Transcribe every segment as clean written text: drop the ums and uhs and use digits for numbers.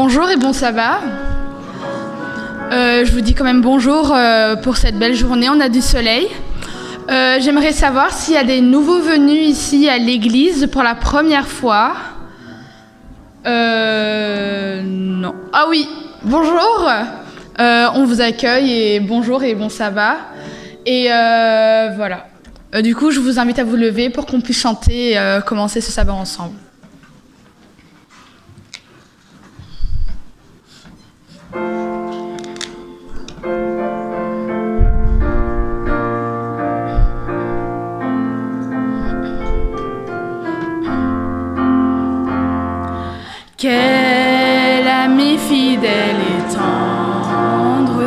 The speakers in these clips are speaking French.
Bonjour et bon sabbat. Je vous dis quand même bonjour pour cette belle journée, on a du soleil. J'aimerais savoir s'il y a des nouveaux venus ici à l'église pour la première fois. Non. Ah oui, bonjour. On vous accueille et bonjour et bon sabbat. Et voilà. Du coup, je vous invite à vous lever pour qu'on puisse chanter et commencer ce sabbat ensemble. Quel ami fidèle et tendre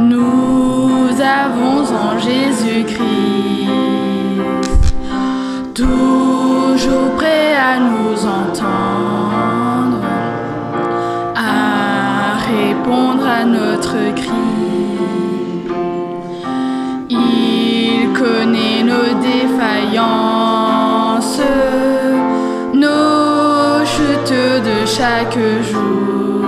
nous avons en Jésus-Christ, toujours prêt à nous entendre, à répondre à notre cri. Il connaît nos défaillances, nos chutes de chaque jour,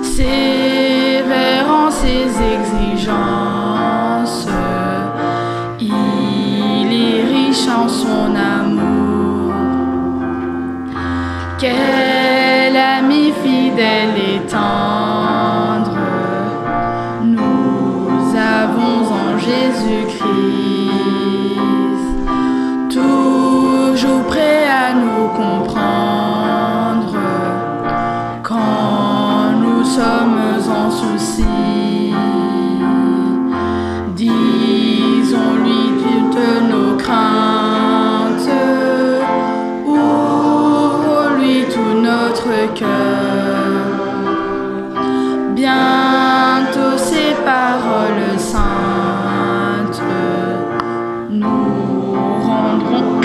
sévère en ses exigences, il est riche en son amour. Quel ami fidèle et tendre nous avons en Jésus-Christ, toujours prêt à nous comprendre quand nous sommes en souci. Disons-lui toutes nos craintes, ouvre-lui tout notre cœur. Bientôt ses paroles saintes nous rendront.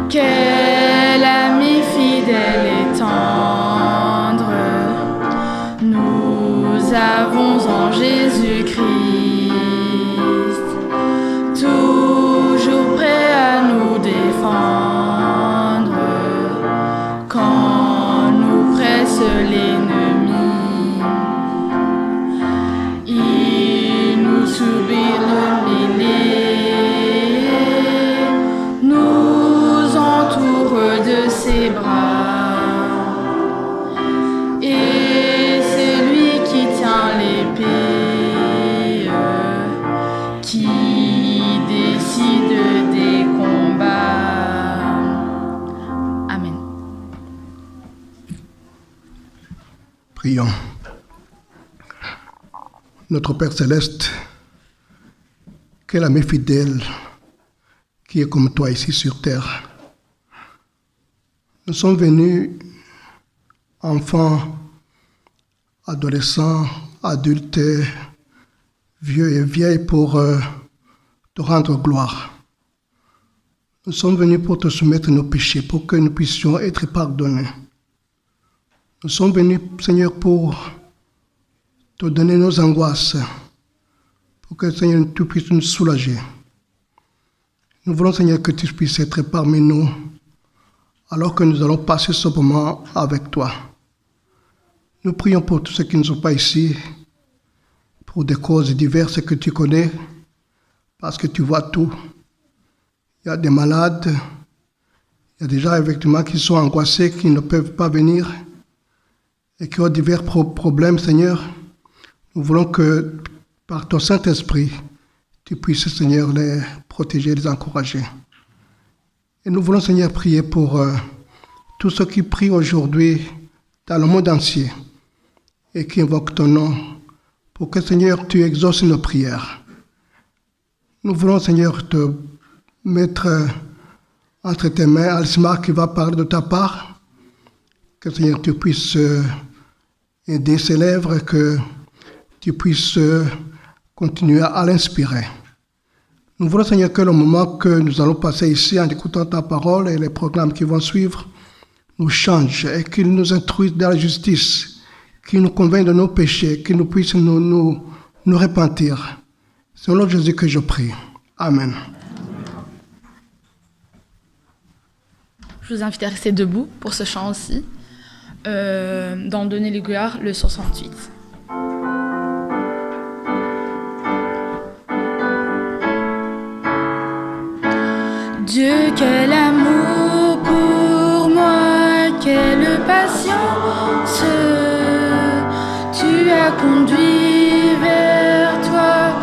Quel ami fidèle et tendre nous avons en Jésus-Christ, toujours prêt à nous défendre quand nous presse l'ennemi. Il nous subit l'humilié, nous entoure de ses bras, et c'est lui qui tient l'épée, qui décide des combats. Amen. Prions. Notre Père Céleste, quel ami fidèle qui est comme toi ici sur terre. Nous sommes venus, enfants, adolescents, adultes, vieux et vieilles, pour te rendre gloire. Nous sommes venus pour te soumettre nos péchés, pour que nous puissions être pardonnés. Nous sommes venus, Seigneur, pour te donner nos angoisses, pour que, Seigneur, tu puisses nous soulager. Nous voulons, Seigneur, que tu puisses être parmi nous, alors que nous allons passer ce moment avec toi. Nous prions pour tous ceux qui ne sont pas ici, pour des causes diverses que tu connais, parce que tu vois tout. Il y a des malades, il y a des gens effectivement qui sont angoissés, qui ne peuvent pas venir, et qui ont divers problèmes, Seigneur. Nous voulons que, par ton Saint-Esprit, tu puisses, Seigneur, les protéger, les encourager. Et nous voulons, Seigneur, prier pour tous ceux qui prient aujourd'hui dans le monde entier et qui invoquent ton nom, pour que, Seigneur, tu exauces nos prières. Nous voulons, Seigneur, te mettre entre tes mains Alcimar qui va parler de ta part, que, Seigneur, tu puisses aider ses lèvres, que tu puisses continuer à l'inspirer. Nous voulons, Seigneur, que le moment que nous allons passer ici en écoutant ta parole et les programmes qui vont suivre nous changent et qu'ils nous instruisent dans la justice, qu'ils nous convainquent de nos péchés, qu'ils nous puissent nous repentir. C'est au nom de Jésus que je prie. Amen. je vous invite à rester debout pour ce chant aussi. Dans Donner les gloires, le 68. Dieu, quel amour pour moi, quelle patience, tu as conduit vers toi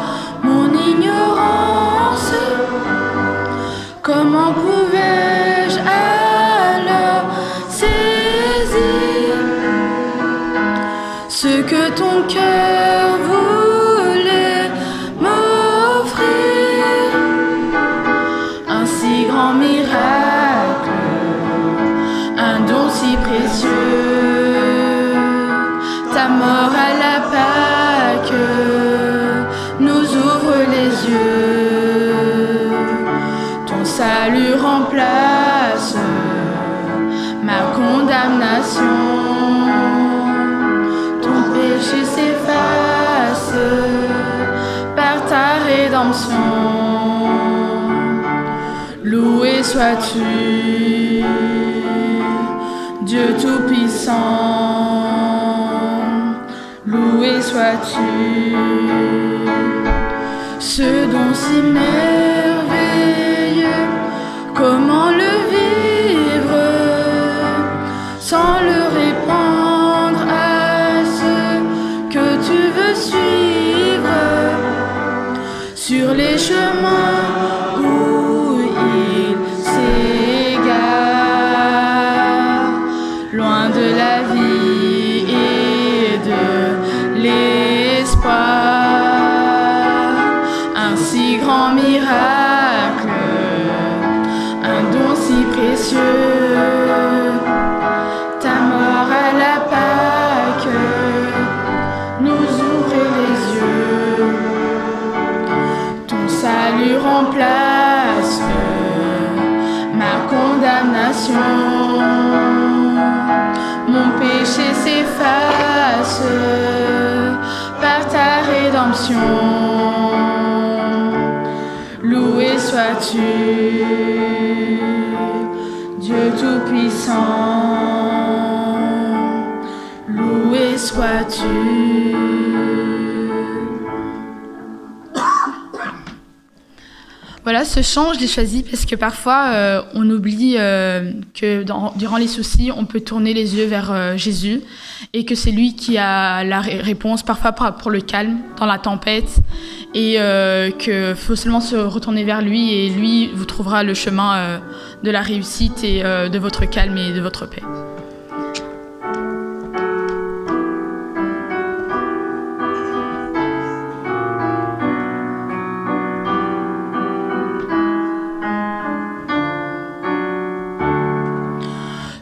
mon ignorance. Comment pouvais-je alors saisir ce que ton cœur voulait m'offrir? Un si grand miracle, un don si précieux, ta mort à la Pâque nous ouvre les yeux. Ton salut remplace ma condamnation, ton péché s'efface par ta rédemption. Loué sois-tu, Dieu Tout-Puissant. Loué sois-tu, ce don si merveilleux, comment le vivre sans le répandre à ceux que tu veux suivre sur les chemins où ils s'égarent, loin de la vie et de l'espoir. Un si grand miracle, un don si précieux, ta mort à la Pâque nous ouvre les yeux. Ton salut remplace ma condamnation, mon péché s'efface par ta rédemption. Loué sois-tu, Dieu Tout-Puissant. Loué sois-tu. Voilà, ce chant, je l'ai choisi parce que parfois, on oublie que durant les soucis, on peut tourner les yeux vers Jésus et que c'est lui qui a la réponse, parfois pour le calme, dans la tempête, et qu'il faut seulement se retourner vers lui et lui vous trouvera le chemin de la réussite et de votre calme et de votre paix.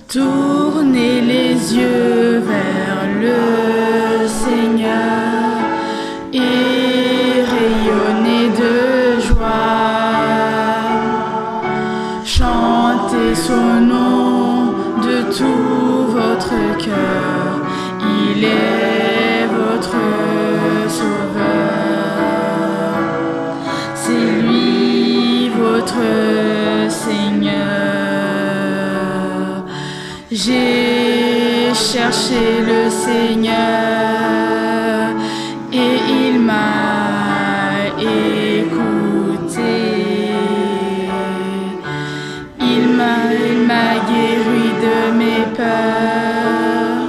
Tournez les yeux vers le Seigneur et rayonnez de joie. Chantez son nom de tout votre cœur. Il est votre Sauveur. C'est lui votre Seigneur. J'ai cherché le Seigneur et il m'a écouté. Il m'a guéri de mes peurs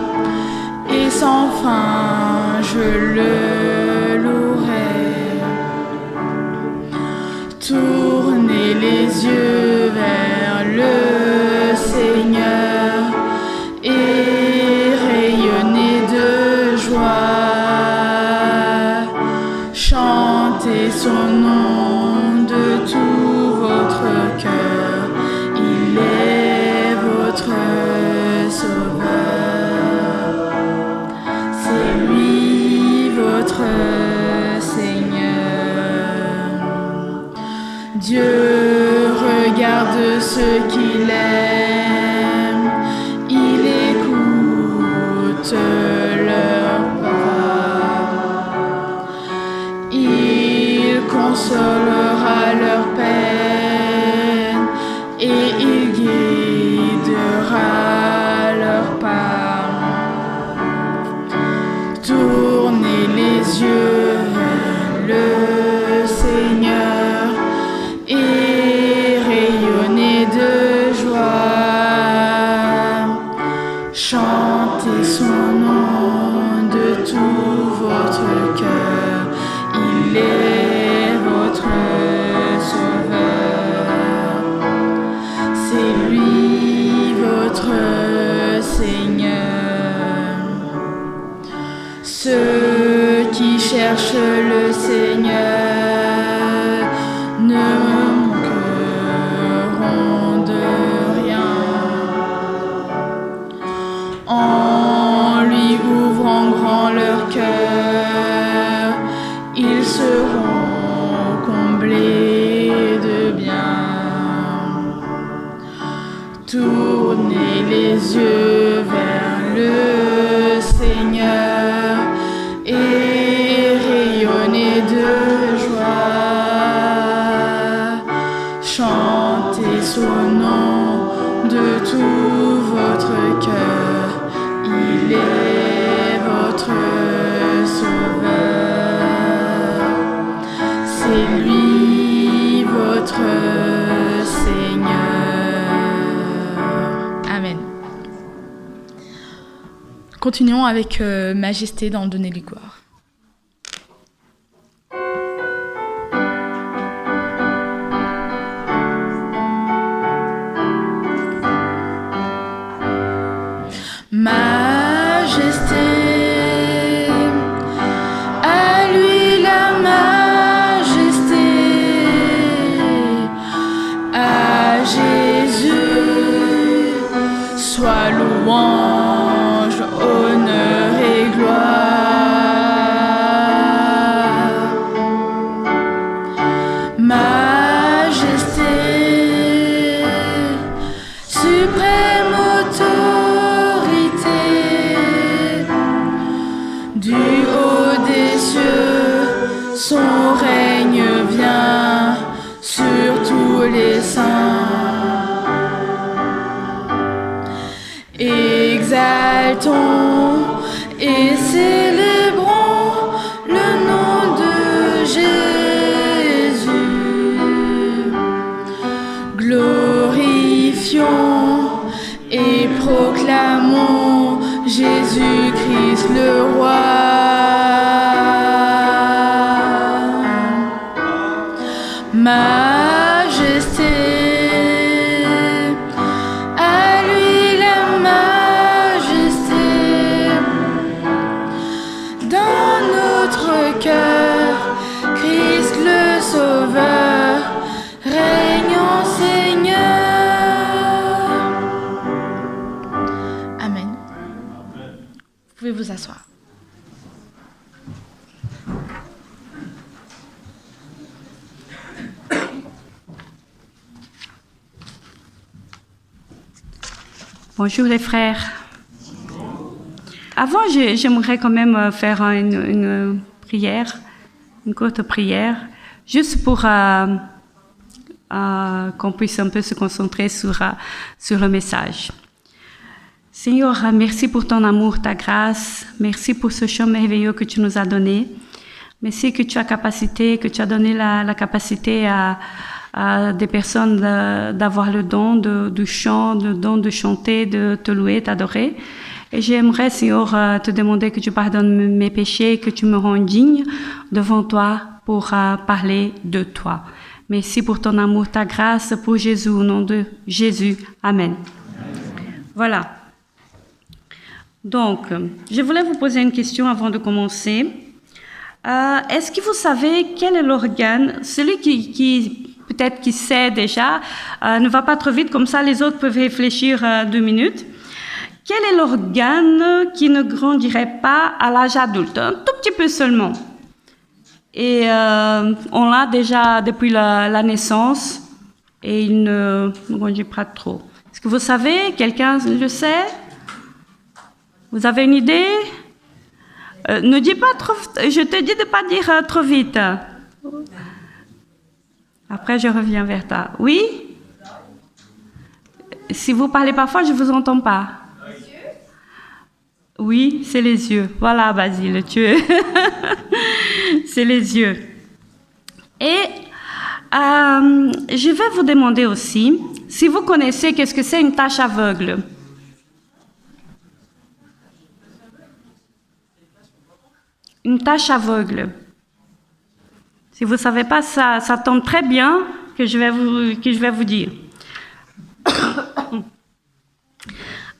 et sans fin je le louerai. Tournez les yeux vers le Seigneur et rayonnez de joie. Chantez son nom de tout votre cœur. Il est votre Sauveur. C'est lui votre Seigneur. Dieu regarde ceux qu'il aime. Il écoute leurs paroles. Il consolera leur peine et il guide Chantez son nom de tout votre cœur, il est votre sauveur. C'est lui votre Seigneur. Ceux qui cherchent le Seigneur ne manqueront de rien. En lui ouvrant grand leur cœur, ils seront comblés de bien. Tournez les yeux vers le Seigneur et rayonnez de joie. Chantez son nom de tout votre cœur, il est votre sauveur. C'est lui votre Seigneur. Amen. Continuons avec majesté dans Donner lui gloire. Majesté, à lui la majesté, à Jésus soit louange, honneur et gloire. Majesté, suprême autorité, du haut des cieux, son règne vient sur tous les saints. Exaltons et célébrons le nom de Jésus. Glorifions et proclamons Jésus-Christ le roi. Majesté, à lui la majesté, dans notre cœur, Christ le Sauveur, régnant Seigneur. Amen. Vous pouvez vous asseoir. Bonjour les frères. Avant, j'aimerais quand même faire une prière, une courte prière, juste pour qu'on puisse un peu se concentrer sur le message. Seigneur, merci pour ton amour, ta grâce. Merci pour ce chant merveilleux que tu nous as donné. Merci que tu as donné la capacité à des personnes d'avoir le don du chant, le don de chanter, de te louer, t'adorer. Et j'aimerais, Seigneur, te demander que tu pardonnes mes péchés, que tu me rends digne devant toi pour parler de toi. Merci pour ton amour, ta grâce, pour Jésus, au nom de Jésus. Amen. Voilà. Donc, je voulais vous poser une question avant de commencer. Est-ce que vous savez quel est l'organe, celui qui peut-être qui sait déjà, ne va pas trop vite, comme ça les autres peuvent réfléchir 2 minutes. Quel est l'organe qui ne grandirait pas à l'âge adulte? Un tout petit peu seulement. Et on l'a déjà depuis la naissance et il ne grandit pas trop. Est-ce que vous savez? Quelqu'un le sait? Vous avez une idée? Ne dis pas trop, je te dis de ne pas dire trop vite. Après, je reviens vers toi. Oui? Si vous parlez parfois, je ne vous entends pas. Les yeux? Oui, c'est les yeux. Voilà, Basile, c'est les yeux. Et je vais vous demander aussi, si vous connaissez qu'est-ce que c'est une tache aveugle. une tache aveugle. Si vous ne savez pas, ça tombe très bien que je vais vous dire.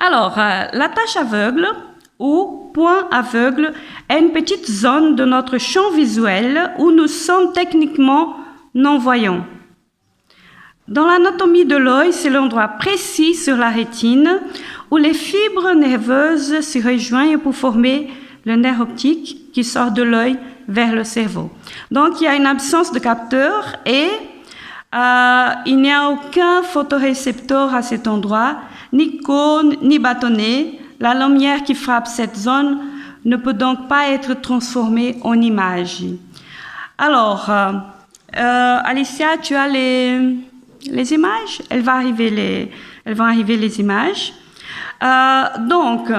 Alors, la tache aveugle ou point aveugle est une petite zone de notre champ visuel où nous sommes techniquement non-voyants. Dans l'anatomie de l'œil, c'est l'endroit précis sur la rétine où les fibres nerveuses se rejoignent pour former le nerf optique qui sort de l'œil vers le cerveau. Donc, il y a une absence de capteur et il n'y a aucun photorécepteur à cet endroit, ni cône, ni bâtonnet. La lumière qui frappe cette zone ne peut donc pas être transformée en image. Alors, Alicia, tu as les images? Elles vont arriver les images. Donc,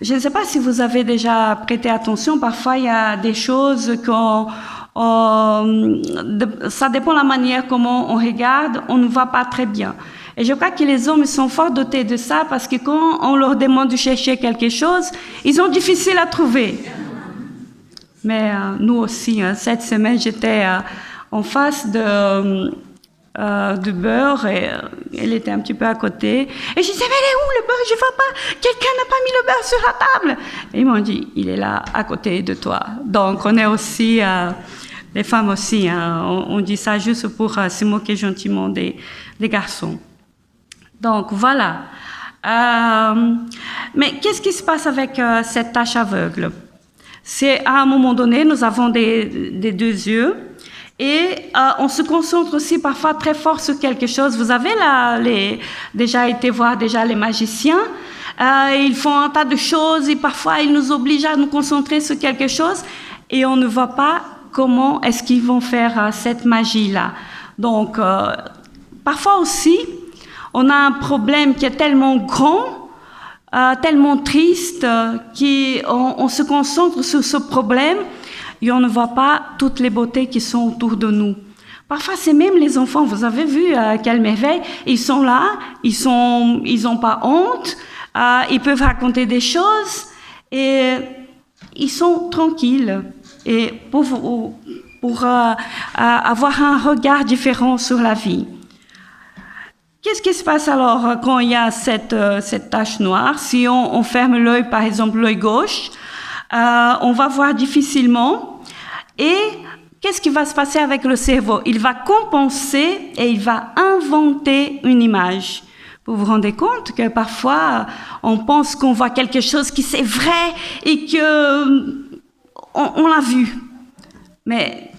je ne sais pas si vous avez déjà prêté attention, parfois il y a des choses ça dépend de la manière comment on regarde, on ne voit pas très bien. Et je crois que les hommes sont fort dotés de ça parce que quand on leur demande de chercher quelque chose, ils sont difficiles à trouver. Mais nous aussi, cette semaine, j'étais en face de beurre et elle était un petit peu à côté. Et je disais, mais elle est où le beurre? Je ne vois pas. Quelqu'un n'a pas mis le beurre sur la table. Et ils m'ont dit, il est là à côté de toi. Donc, on est aussi, les femmes aussi, on dit ça juste pour se moquer gentiment des garçons. Donc, voilà. Mais qu'est-ce qui se passe avec cette tache aveugle? C'est à un moment donné, nous avons des deux yeux. Et on se concentre aussi parfois très fort sur quelque chose. Vous avez déjà été voir les magiciens. Ils font un tas de choses et parfois ils nous obligent à nous concentrer sur quelque chose et on ne voit pas comment est-ce qu'ils vont faire cette magie-là. Donc, parfois aussi, on a un problème qui est tellement grand, tellement triste, qu'on se concentre sur ce problème et on ne voit pas toutes les beautés qui sont autour de nous. Parfois, c'est même les enfants. Vous avez vu quelle merveille. Ils sont là, ils n'ont pas honte, ils peuvent raconter des choses et ils sont tranquilles. Et pour avoir un regard différent sur la vie. Qu'est-ce qui se passe alors quand il y a cette tache noire? Si on ferme l'œil, par exemple l'œil gauche, on va voir difficilement. Et qu'est-ce qui va se passer avec le cerveau? Il va compenser et il va inventer une image. Vous vous rendez compte que parfois, on pense qu'on voit quelque chose qui c'est vrai et que on l'a vu. Mais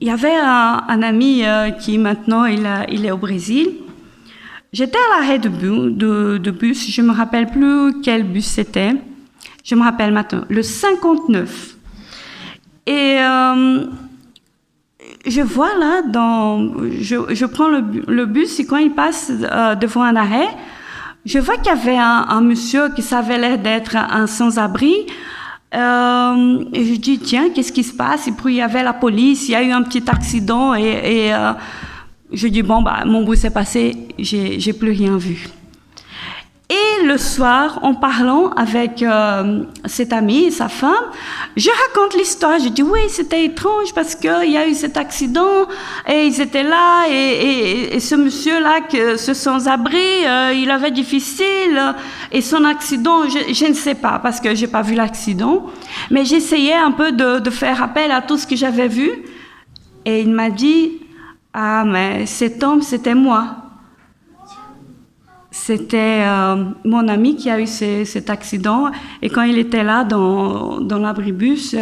il y avait un ami qui maintenant, il est au Brésil. J'étais à l'arrêt de bus, je ne me rappelle plus quel bus c'était. Je me rappelle maintenant, le 59. Et je vois là, je prends le bus et quand il passe devant un arrêt, je vois qu'il y avait un monsieur qui savait l'air d'être un sans-abri. Et je dis, tiens, qu'est-ce qui se passe? Et puis il y avait la police, il y a eu un petit accident et je dis, bon, mon bus est passé, j'ai plus rien vu. Et le soir, en parlant avec cet ami et sa femme, je raconte l'histoire. Je dis, oui, c'était étrange parce qu'il y a eu cet accident et ils étaient là et ce monsieur-là, ce sans-abri, il avait difficile et son accident, je ne sais pas parce que je n'ai pas vu l'accident, mais j'essayais un peu de faire appel à tout ce que j'avais vu et il m'a dit, ah, mais cet homme, c'était moi. C'était mon ami qui a eu cet accident et quand il était là dans l'abribus,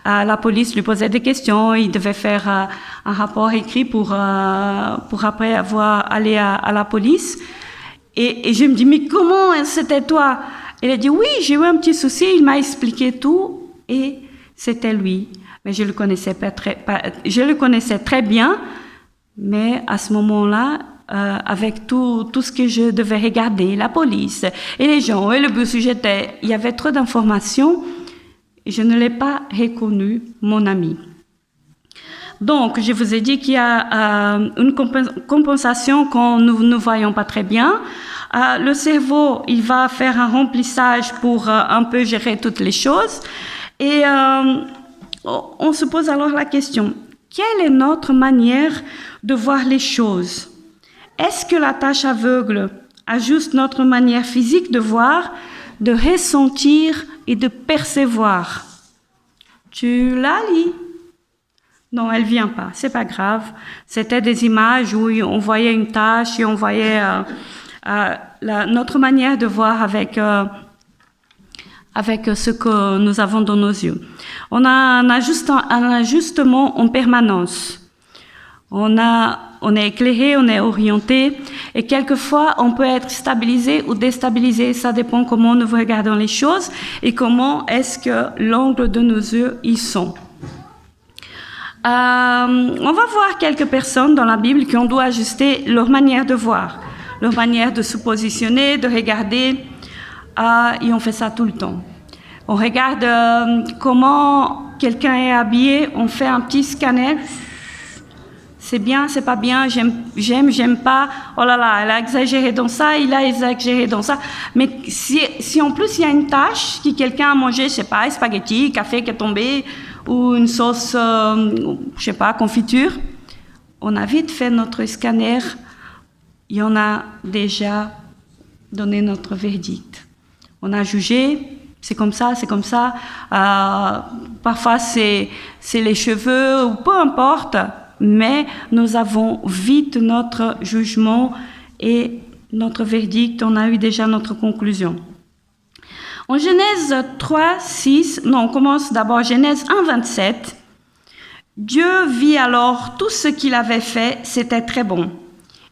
la police lui posait des questions. Il devait faire un rapport écrit pour après aller à la police. Et je me dis, mais comment c'était toi? Il a dit, oui, j'ai eu un petit souci. Il m'a expliqué tout et c'était lui. Mais je le connaissais je le connaissais très bien, mais à ce moment-là, avec tout ce que je devais regarder, la police et les gens et le bus où j'étais, il y avait trop d'informations et je ne l'ai pas reconnu, mon ami. Donc, je vous ai dit qu'il y a une compensation quand nous ne voyons pas très bien. Le cerveau, il va faire un remplissage pour un peu gérer toutes les choses. Et on se pose alors la question, quelle est notre manière de voir les choses? Est-ce que la tâche aveugle ajuste notre manière physique de voir, de ressentir et de percevoir? Tu la lis? Non, elle vient pas, c'est pas grave. C'était des images où on voyait une tâche et on voyait notre manière de voir avec ce que nous avons dans nos yeux. On a un ajustement en permanence. On est éclairé, on est orienté, et quelquefois on peut être stabilisé ou déstabilisé. Ça dépend comment nous regardons les choses et comment est-ce que l'angle de nos yeux y sont. On va voir quelques personnes dans la Bible qui ont dû ajuster leur manière de voir, leur manière de se positionner, de regarder, et on fait ça tout le temps. On regarde comment quelqu'un est habillé, on fait un petit scanner. C'est bien, c'est pas bien, j'aime pas, oh là là, elle a exagéré dans ça, il a exagéré dans ça. Mais si en plus il y a une tâche que quelqu'un a mangé, je sais pas, spaghetti, café qui est tombé, ou une sauce, je sais pas, confiture, on a vite fait notre scanner et on a déjà donné notre verdict. On a jugé, c'est comme ça, c'est comme ça. Parfois c'est les cheveux, ou peu importe. Mais nous avons vite notre jugement et notre verdict, on a eu déjà notre conclusion. En Genèse 3:6, on commence d'abord Genèse 1:27. Dieu vit alors tout ce qu'il avait fait, c'était très bon.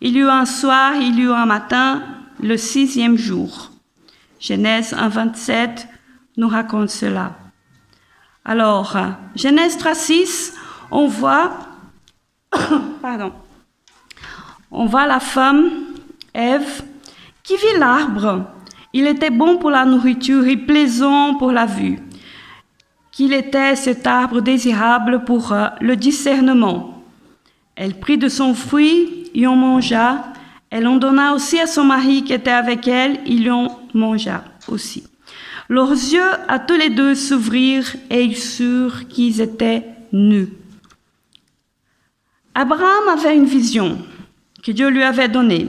Il y eut un soir, il y eut un matin, le 6e jour. Genèse 1:27 nous raconte cela. Alors, Genèse 3:6, on voit la femme, Ève, qui vit l'arbre. Il était bon pour la nourriture et plaisant pour la vue. Qu'il était cet arbre désirable pour le discernement. Elle prit de son fruit et en mangea. Elle en donna aussi à son mari qui était avec elle, il en mangea aussi. Leurs yeux à tous les deux s'ouvrirent et ils surent qu'ils étaient nus. Abraham avait une vision que Dieu lui avait donnée.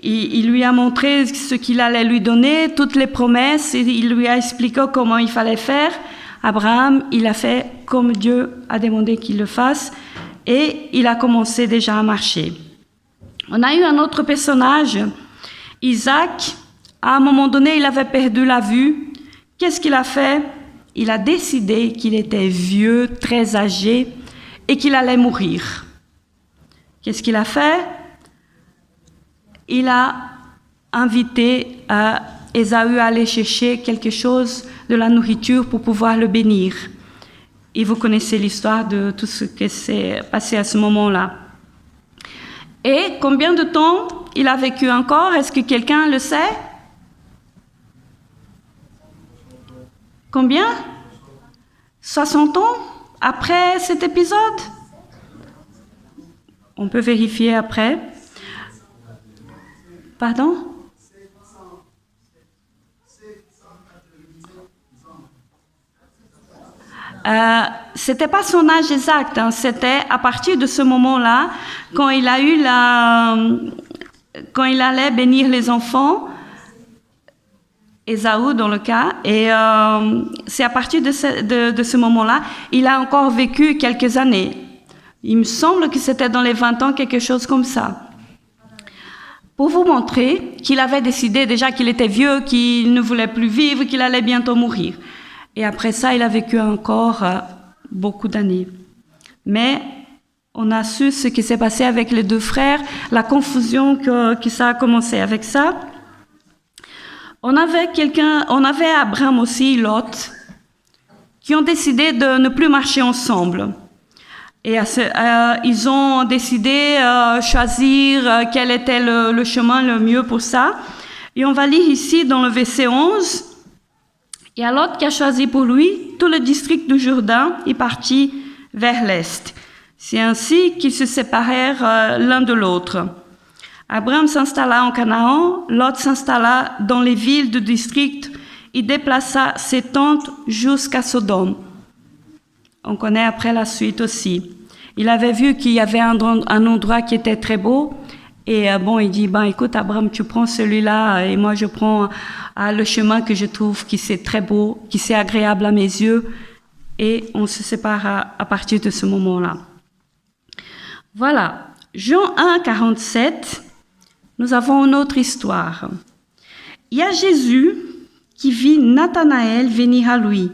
Il lui a montré ce qu'il allait lui donner, toutes les promesses, et il lui a expliqué comment il fallait faire. Abraham, il a fait comme Dieu a demandé qu'il le fasse, et il a commencé déjà à marcher. On a eu un autre personnage, Isaac. À un moment donné, il avait perdu la vue. Qu'est-ce qu'il a fait? Il a décidé qu'il était vieux, très âgé, et qu'il allait mourir. Qu'est-ce qu'il a fait? Il a invité Ésaü à aller chercher quelque chose de la nourriture pour pouvoir le bénir. Et vous connaissez l'histoire de tout ce qui s'est passé à ce moment-là. Et combien de temps il a vécu encore? Est-ce que quelqu'un le sait? Combien? 60 ans après cet épisode? On peut vérifier après. Pardon? C'était pas son âge exact, hein, c'était à partir de ce moment-là, quand il allait bénir les enfants, Ésaü dans le cas, et c'est à partir de ce moment-là, il a encore vécu quelques années. Il me semble que c'était dans les 20 ans, quelque chose comme ça. Pour vous montrer qu'il avait décidé déjà qu'il était vieux, qu'il ne voulait plus vivre, qu'il allait bientôt mourir. Et après ça, il a vécu encore beaucoup d'années. Mais on a su ce qui s'est passé avec les deux frères, la confusion que ça a commencé avec ça. On avait Abraham aussi, Lot, qui ont décidé de ne plus marcher ensemble. Et ils ont décidé de choisir quel était le chemin le mieux pour ça. Et on va lire ici dans le verset 11. Et à Lot qui a choisi pour lui tout le district du Jourdain est parti vers l'est. C'est ainsi qu'ils se séparèrent l'un de l'autre. Abraham s'installa en Canaan, Lot s'installa dans les villes du district il déplaça ses tentes jusqu'à Sodome. On connaît après la suite aussi. Il avait vu qu'il y avait un endroit qui était très beau. Et il dit, écoute Abraham, tu prends celui-là et moi je prends le chemin que je trouve qui c'est très beau, qui c'est agréable à mes yeux. Et on se sépare à partir de ce moment-là. Voilà. Jean 1, 47, nous avons une autre histoire. Il y a Jésus qui vit Nathanaël venir à lui.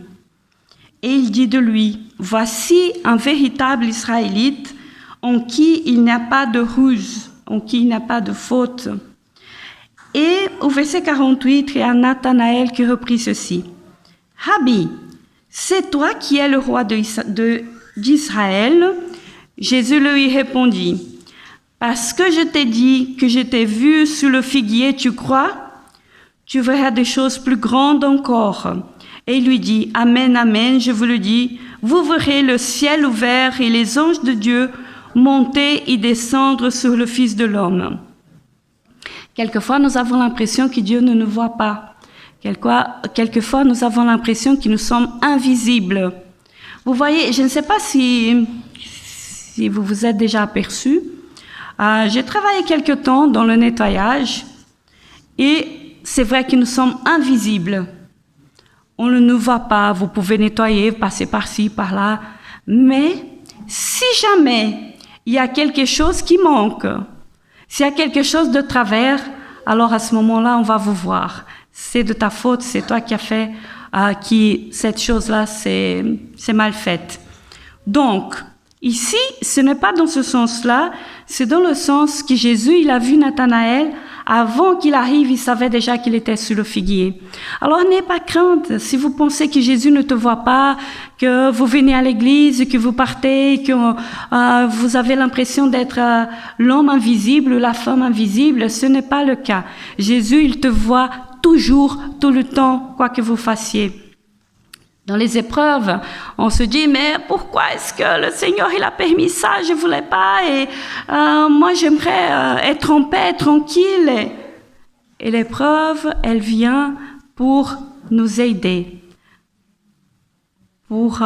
Et il dit de lui, « Voici un véritable Israélite en qui il n'y a pas de ruse, en qui il n'y a pas de faute. » Et au verset 48, il y a Nathanaël qui reprit ceci. « Rabbi, c'est toi qui es le roi d'Israël ?» Jésus lui répondit, « Parce que je t'ai dit que je t'ai vu sous le figuier, tu crois? Tu verras des choses plus grandes encore. » Et il lui dit, « Amen, amen, je vous le dis, vous verrez le ciel ouvert et les anges de Dieu monter et descendre sur le Fils de l'homme. » Quelquefois, nous avons l'impression que Dieu ne nous voit pas. Quelquefois, nous avons l'impression que nous sommes invisibles. Vous voyez, je ne sais pas si vous vous êtes déjà aperçu. J'ai travaillé quelque temps dans le nettoyage et c'est vrai que nous sommes invisibles. On ne nous voit pas, vous pouvez nettoyer, passer par-ci, par-là. Mais si jamais il y a quelque chose qui manque, s'il y a quelque chose de travers, alors à ce moment-là, on va vous voir. C'est de ta faute, c'est toi qui as fait, cette chose-là, c'est mal faite. Donc, ici, ce n'est pas dans ce sens-là, c'est dans le sens que Jésus, il a vu Nathanaël. Avant qu'il arrive, il savait déjà qu'il était sur le figuier. Alors, n'ayez pas crainte. Si vous pensez que Jésus ne te voit pas, que vous venez à l'église, que vous partez, que vous avez l'impression d'être l'homme invisible ou la femme invisible, ce n'est pas le cas. Jésus, il te voit toujours, tout le temps, quoi que vous fassiez. Dans les épreuves, on se dit, mais pourquoi est-ce que le Seigneur, il a permis ça? Je voulais pas et moi, j'aimerais être en paix, tranquille. Et l'épreuve, elle vient pour nous aider. Pour,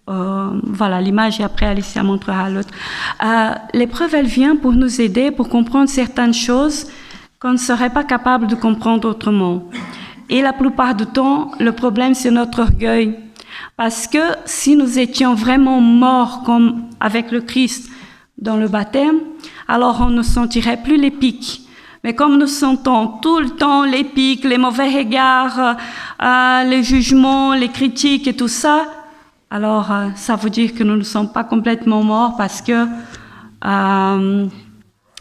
voilà, l'image, et après Alicia montrera l'autre. L'épreuve, elle vient pour nous aider, pour comprendre certaines choses qu'on ne serait pas capable de comprendre autrement. Et la plupart du temps, le problème, c'est notre orgueil. Parce que si nous étions vraiment morts comme avec le Christ dans le baptême, alors on ne sentirait plus les pics. Mais comme nous sentons tout le temps les pics, les mauvais regards, les jugements, les critiques et tout ça, alors ça veut dire que nous ne sommes pas complètement morts parce que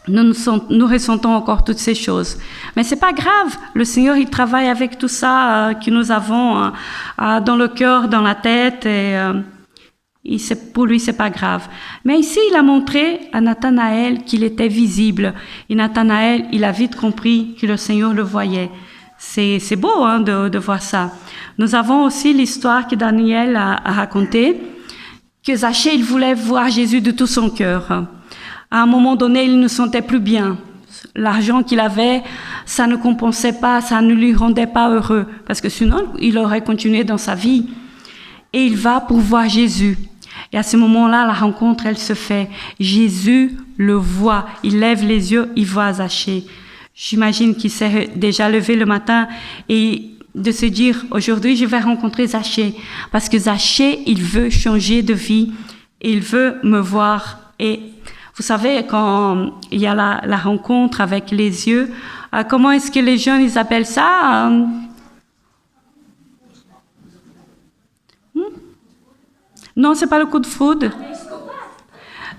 nous ressentons encore toutes ces choses. Mais c'est pas grave. Le Seigneur, il travaille avec tout ça que nous avons dans le cœur, dans la tête. Et pour lui, c'est pas grave. Mais ici, il a montré à Nathanaël qu'il était visible. Et Nathanaël, il a vite compris que le Seigneur le voyait. C'est beau de voir ça. Nous avons aussi l'histoire que Daniel a racontée, que Zachée, il voulait voir Jésus de tout son cœur. À un moment donné, il ne se sentait plus bien. L'argent qu'il avait, ça ne compensait pas, ça ne lui rendait pas heureux, parce que sinon, il aurait continué dans sa vie. Et il va pour voir Jésus. Et à ce moment-là, la rencontre, elle se fait. Jésus le voit, il lève les yeux, il voit Zachée. J'imagine qu'il s'est déjà levé le matin et de se dire, aujourd'hui, je vais rencontrer Zachée. Parce que Zachée, il veut changer de vie, il veut me voir. Et vous savez, quand il y a la rencontre avec les yeux, comment est-ce que les jeunes, ils appellent ça? Non, c'est pas le coup de foudre.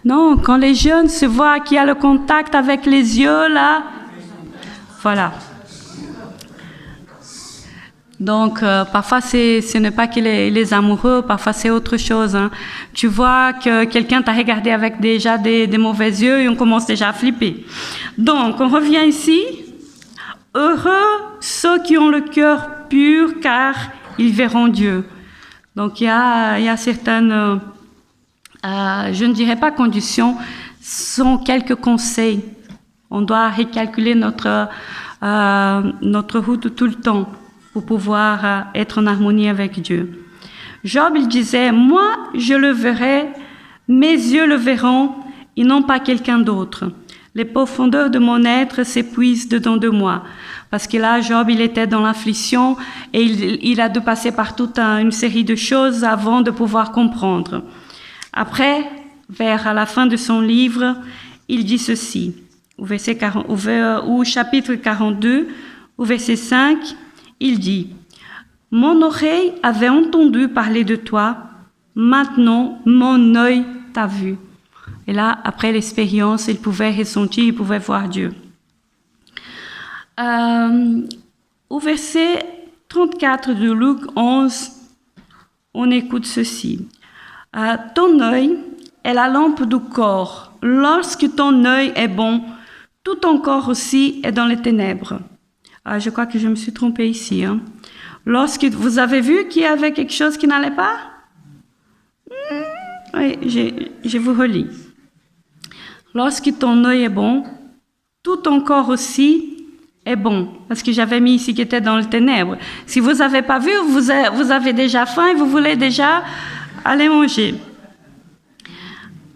Non, quand les jeunes se voient qu'il y a le contact avec les yeux, là, voilà. Donc, parfois, ce n'est pas que les amoureux, parfois c'est autre chose. Hein. Tu vois que quelqu'un t'a regardé avec déjà des mauvais yeux et on commence déjà à flipper. Donc, on revient ici. Heureux ceux qui ont le cœur pur, car ils verront Dieu. Donc, il y a certaines, je ne dirais pas conditions, sont quelques conseils. On doit recalculer notre route tout le temps. pour pouvoir être en harmonie avec Dieu. Job, il disait, moi, je le verrai, mes yeux le verront, et non pas quelqu'un d'autre. Les profondeurs de mon être s'épuisent dedans de moi. Parce que là, Job, il était dans l'affliction et il a dû passer par toute une série de choses avant de pouvoir comprendre. Après, vers la fin de son livre, il dit ceci, au chapitre 42, au verset 5, il dit « Mon oreille avait entendu parler de toi, maintenant mon œil t'a vu. » Et là, après l'expérience, il pouvait ressentir, il pouvait voir Dieu. Au verset 34 de Luc 11, on écoute ceci. Ton œil est la lampe du corps. Lorsque ton œil est bon, tout ton corps aussi est dans les ténèbres. Je crois que je me suis trompée ici. Lorsque vous avez vu qu'il y avait quelque chose qui n'allait pas? Oui, je vous relis. Lorsque ton œil est bon, tout ton corps aussi est bon. Parce que j'avais mis ici qui était dans les ténèbres. Si vous n'avez pas vu, vous avez déjà faim et vous voulez déjà aller manger.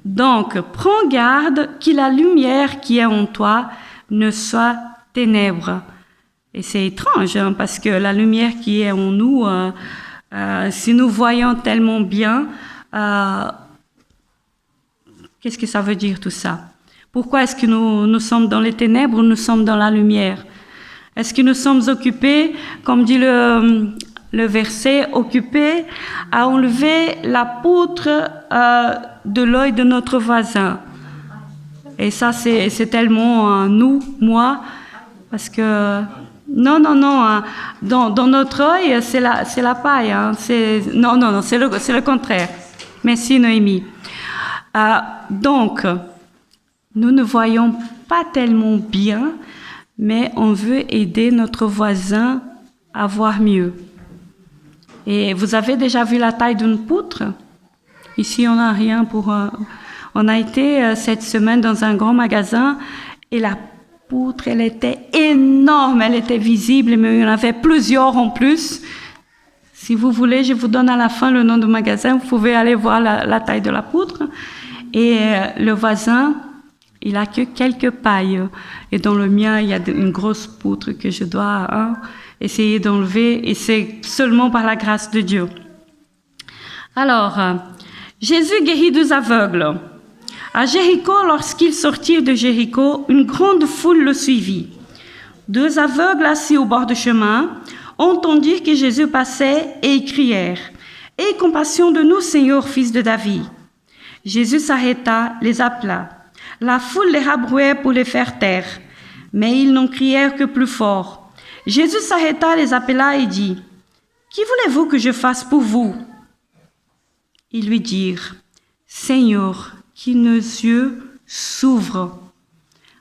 Donc, prends garde que la lumière qui est en toi ne soit ténèbres. Et c'est étrange, parce que la lumière qui est en nous, si nous voyons tellement bien, qu'est-ce que ça veut dire tout ça? Pourquoi est-ce que nous sommes dans les ténèbres ou nous sommes dans la lumière? Est-ce que nous sommes occupés, comme dit le verset, occupés à enlever la poutre de l'œil de notre voisin? Et ça, c'est tellement nous, moi, parce que non, dans notre œil, c'est la paille. Non, c'est le contraire. Merci Noémie. Donc, nous ne voyons pas tellement bien, mais on veut aider notre voisin à voir mieux. Et vous avez déjà vu la taille d'une poutre? Ici, on n'a rien pour... on a été cette semaine dans un grand magasin et la poutre, elle était énorme, elle était visible, mais il y en avait plusieurs en plus. Si vous voulez, je vous donne à la fin le nom du magasin, vous pouvez aller voir la taille de la poutre. Et le voisin, il a que quelques pailles. Et dans le mien, il y a une grosse poutre que je dois essayer d'enlever, et c'est seulement par la grâce de Dieu. Alors, Jésus guérit 2 aveugles. À Jéricho, lorsqu'ils sortirent de Jéricho, une grande foule le suivit. 2 aveugles assis au bord du chemin entendirent que Jésus passait et ils crièrent « Aie compassion de nous, Seigneur, fils de David !» Jésus s'arrêta, les appela. La foule les rabrouait pour les faire taire, mais ils n'en crièrent que plus fort. Jésus s'arrêta, les appela et dit « Qui voulez-vous que je fasse pour vous ?» Ils lui dirent « Seigneur, que nos yeux s'ouvrent. »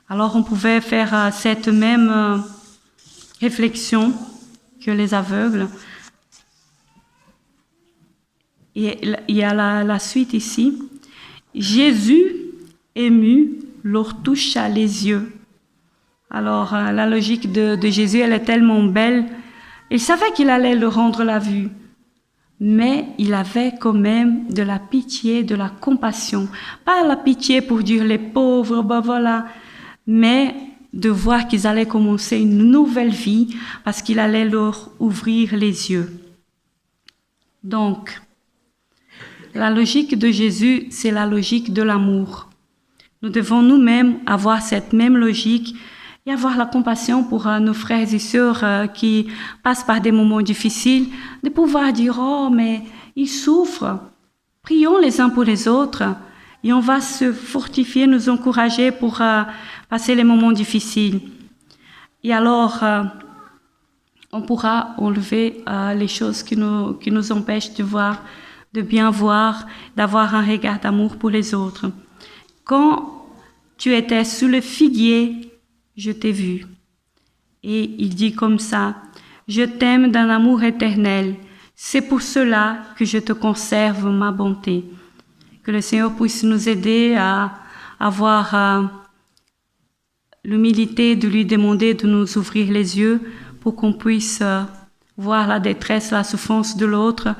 Alors on pouvait faire cette même réflexion que les aveugles. Et il y a la suite ici. Jésus, ému, leur toucha les yeux. Alors la logique de Jésus, elle est tellement belle. Il savait qu'il allait leur rendre la vue. Mais il avait quand même de la pitié, de la compassion. Pas la pitié pour dire les pauvres, ben voilà, mais de voir qu'ils allaient commencer une nouvelle vie parce qu'il allait leur ouvrir les yeux. Donc, la logique de Jésus, c'est la logique de l'amour. Nous devons nous-mêmes avoir cette même logique et avoir la compassion pour nos frères et sœurs qui passent par des moments difficiles, de pouvoir dire « Oh, mais ils souffrent ». Prions les uns pour les autres et on va se fortifier, nous encourager pour passer les moments difficiles. Et alors, on pourra enlever les choses qui nous empêchent de voir, de bien voir, d'avoir un regard d'amour pour les autres. Quand tu étais sous le figuier, je t'ai vu. Et il dit comme ça, je t'aime d'un amour éternel. C'est pour cela que je te conserve ma bonté. Que le Seigneur puisse nous aider à avoir l'humilité de lui demander de nous ouvrir les yeux pour qu'on puisse voir la détresse, la souffrance de l'autre.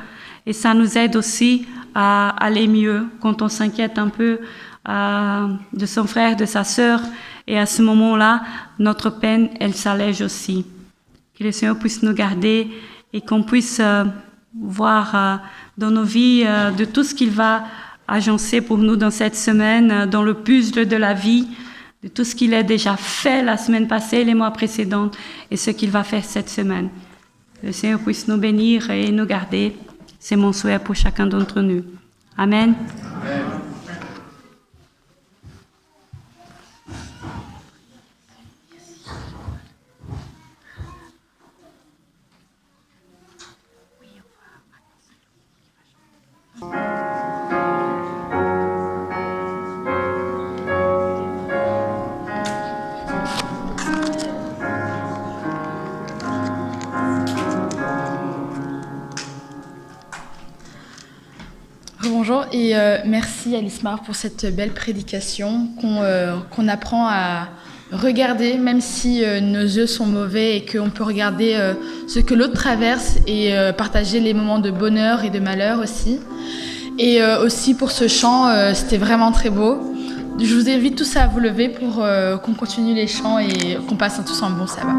Et ça nous aide aussi à aller mieux quand on s'inquiète un peu de son frère, de sa sœur. Et à ce moment-là, notre peine, elle s'allège aussi. Que le Seigneur puisse nous garder et qu'on puisse voir dans nos vies de tout ce qu'il va agencer pour nous dans cette semaine, dans le puzzle de la vie, de tout ce qu'il a déjà fait la semaine passée, les mois précédents, et ce qu'il va faire cette semaine. Que le Seigneur puisse nous bénir et nous garder. C'est mon souhait pour chacun d'entre nous. Amen. Amen. Bonjour et merci Alismar pour cette belle prédication qu'on apprend à regarder même si nos yeux sont mauvais et qu'on peut regarder ce que l'autre traverse et partager les moments de bonheur et de malheur aussi. Et aussi pour ce chant, c'était vraiment très beau. Je vous invite tous à vous lever pour qu'on continue les chants et qu'on passe tous un bon sabbat.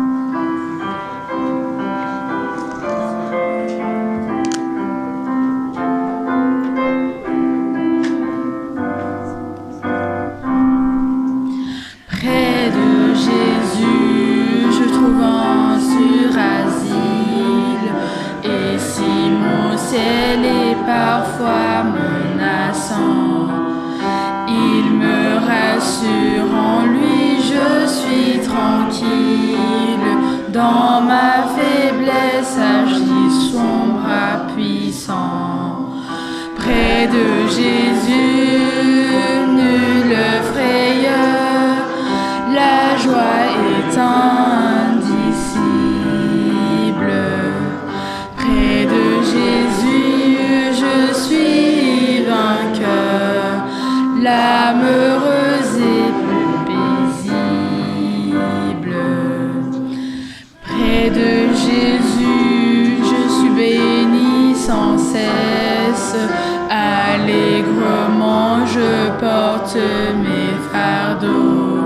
Parfois menaçant, il me rassure, en lui je suis tranquille. Dans ma faiblesse agit son bras puissant. Près de Jésus, nulle frayeur, la joie est indicible. Près de Jésus, je suis vainqueur, l'âme heureuse et plus paisible. Près de Jésus, je suis béni sans cesse, allègrement je porte mes fardeaux.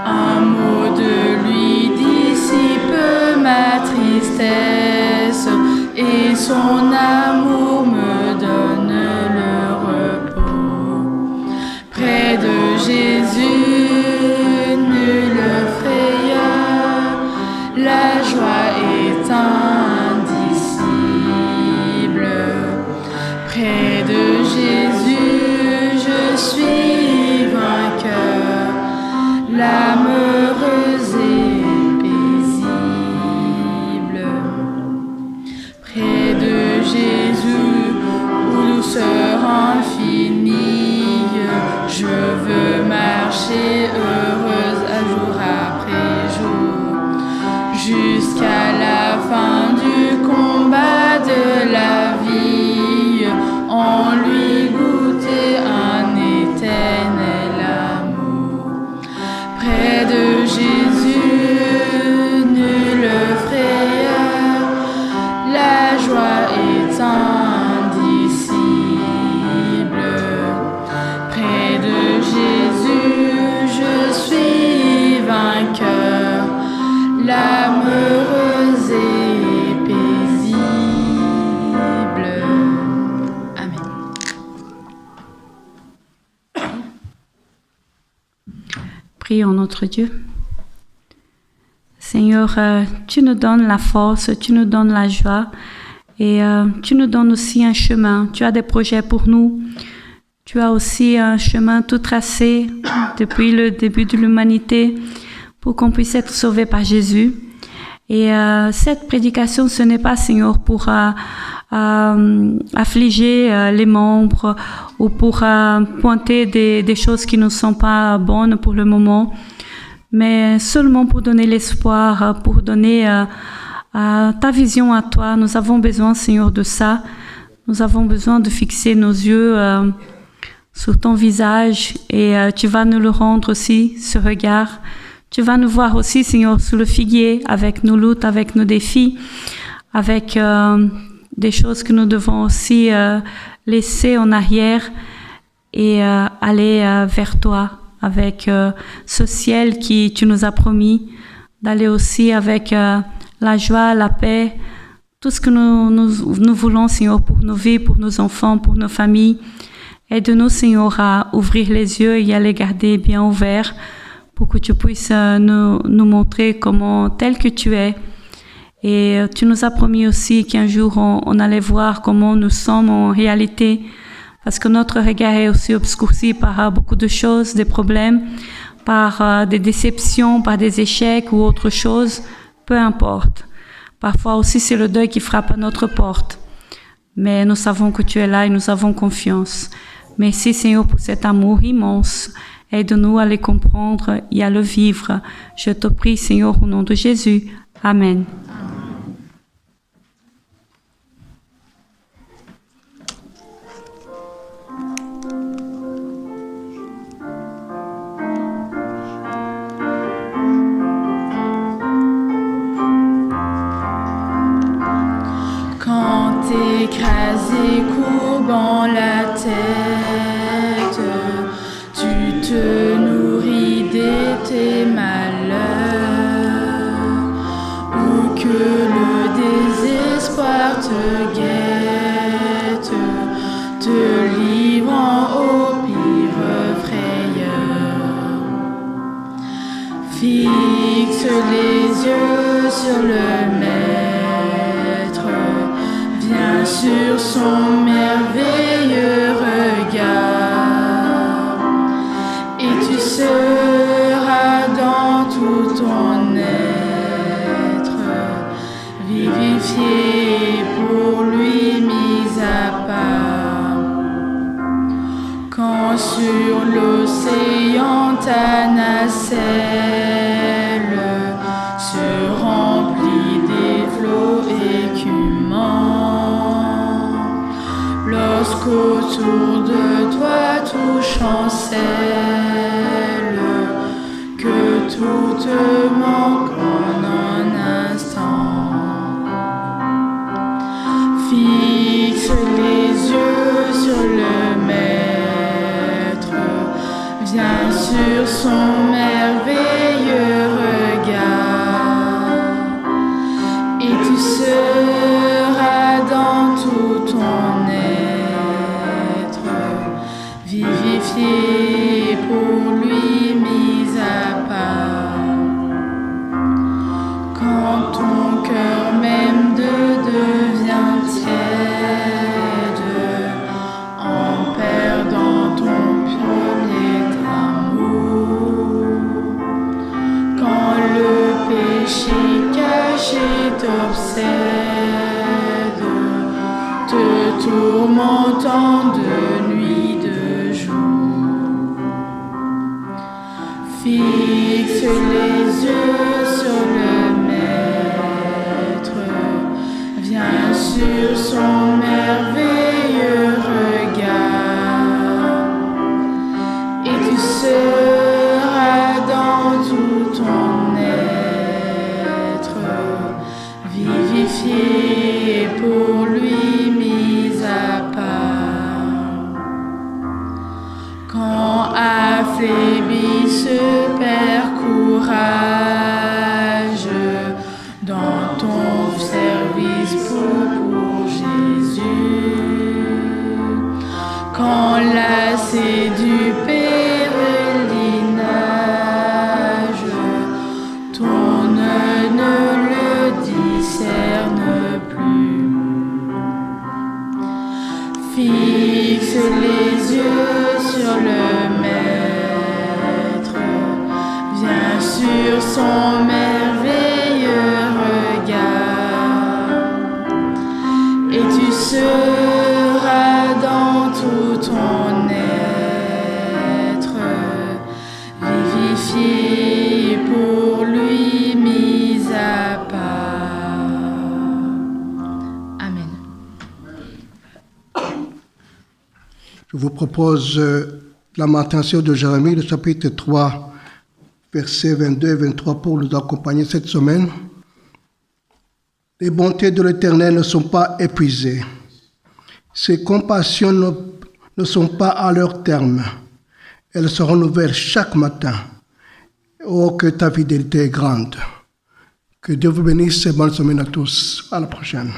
Un mot de lui dissipe ma tristesse, et son amour me donne le repos. Près de Jésus, nulle frayeur, la joie est indicible. Près de Jésus, je suis vainqueur, l'âme heureuse et paisible. Près de Jésus, où douceur infinie, je veux marcher heureuse jour après jour, jusqu'à la fin du combat de la vie, en lui goûter un éternel amour. Près de Jésus, nulle frayeur, la joie est indicible. Près de Jésus, je suis vainqueur, l'âme heureuse et paisible. Amen. Prions notre Dieu. Seigneur, tu nous donnes la force, tu nous donnes la joie et tu nous donnes aussi un chemin. Tu as des projets pour nous. Tu as aussi un chemin tout tracé depuis le début de l'humanité pour qu'on puisse être sauvé par Jésus. Et cette prédication, ce n'est pas, Seigneur, pour affliger les membres ou pour pointer des choses qui ne sont pas bonnes pour le moment, mais seulement pour donner l'espoir, pour donner ta vision à toi. Nous avons besoin, Seigneur, de ça. Nous avons besoin de fixer nos yeux sur ton visage et tu vas nous le rendre aussi, ce regard. Tu vas nous voir aussi, Seigneur, sous le figuier, avec nos luttes, avec nos défis, avec des choses que nous devons aussi laisser en arrière et aller vers toi, avec ce ciel qui tu nous as promis, d'aller aussi avec la joie, la paix, tout ce que nous voulons, Seigneur, pour nos vies, pour nos enfants, pour nos familles. Aide-nous, Seigneur, à ouvrir les yeux et à les garder bien ouverts pour que tu puisses nous montrer comment, tel que tu es. Et tu nous as promis aussi qu'un jour, on allait voir comment nous sommes en réalité, parce que notre regard est aussi obscurci par beaucoup de choses, des problèmes, par des déceptions, par des échecs ou autre chose, peu importe. Parfois aussi, c'est le deuil qui frappe à notre porte. Mais nous savons que tu es là et nous avons confiance. Merci, Seigneur, pour cet amour immense. Aide-nous à le comprendre et à le vivre. Je te prie, Seigneur, au nom de Jésus. Amen. Quand écrasé, courbant la tête, tu te nourris de tes malheurs, ou que le désespoir te guette, te livrant au pire frayeur. Fixe les yeux sur le Maître, viens sur son merveilleux regard, et tu seras dans tout ton être vivifié, pour lui mis à part. Quand sur l'océan ta nacelle se remplit des flots écumants, lorsqu'autour de toi tout chancelle, que tout te manque en un instant. Fixe les yeux sur le Maître, viens sur son merveilleux regard, et tu seras dans tout ton être vivifié, pour lui mis à part. Quand ton cœur même devient tiède, en perdant ton premier amour, quand le péché caché t'obsède, te tourmentant de nuit, de jour, fixe les yeux sur le Maître, viens sur son merveilleux regard, et tu seras dans tout ton être vivifié, pour lui mis à part. Quand affaibli se perd courage dans ton service pour Jésus, quand lassé du pèlerinage, ton œil ne le discerne plus. Fixe les yeux sur le Maître, viens sur son merveilleux regard, et tu seras dans tout ton être vivifié, pour lui mis à part. Amen. Je vous propose Lamentation de Jérémie, le chapitre 3, versets 22 et 23 pour nous accompagner cette semaine. Les bontés de l'Éternel ne sont pas épuisées. Ses compassions ne sont pas à leur terme. Elles se renouvellent chaque matin. Oh, que ta fidélité est grande. Que Dieu vous bénisse et bonne semaine à tous. À la prochaine.